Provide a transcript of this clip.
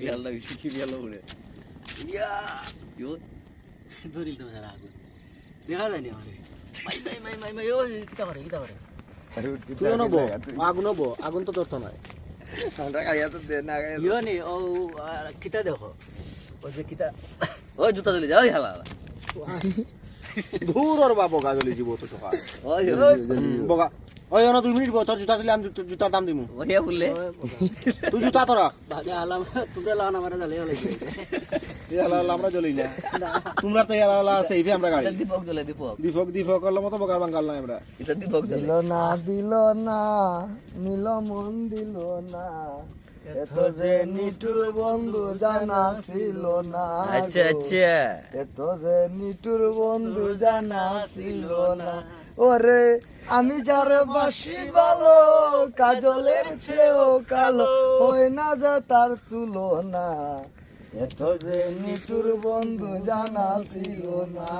খেয়াল লাগছে কি খেয়াল করে ইয়া ইয়ো ধরিল তো সারা আগুন দেখা যায় না আরে মাই ও কিটা করে তুই নবো আগুন নবো আগুন তো ধরতো না আমরা খাইয়া তো দে না খাইয়া ইয়ো নি ও কিটা দেখো ও যে কিটা ওই জুতা দিলে যাও হালা দূর আর বাবু গাজলি জীব তো সকাল ওই বগা ওই না 2 মিনিট তোর জুতা দিলে আমি জুতার দাম দিমু ওইয়া বললে তুই জুতা তো রাখ বাদে আলাম তোমরা লান আমারে জালে হলে আমরা জ্বলি না তোমরা তো ইয়ালা আছে ইভি আমরা গাড়ি দীপক জ্বলে দীপক দীপক করলে মতো বগার বাঙ্গাল না আমরা এটা দীপক জ্বলে দিল না নীল মন দিল না এত যে নিটুর বন্ধু জানা ছিল না আচ্ছা আচ্ছা এত যে নিটুর বন্ধু জানা ছিল না ওরে আমি যার বাসি ভালো কাজলের চেয়েও কালো হয় না যা তার তুলনা এত যে নিটুর বন্ধু জানা ছিল না।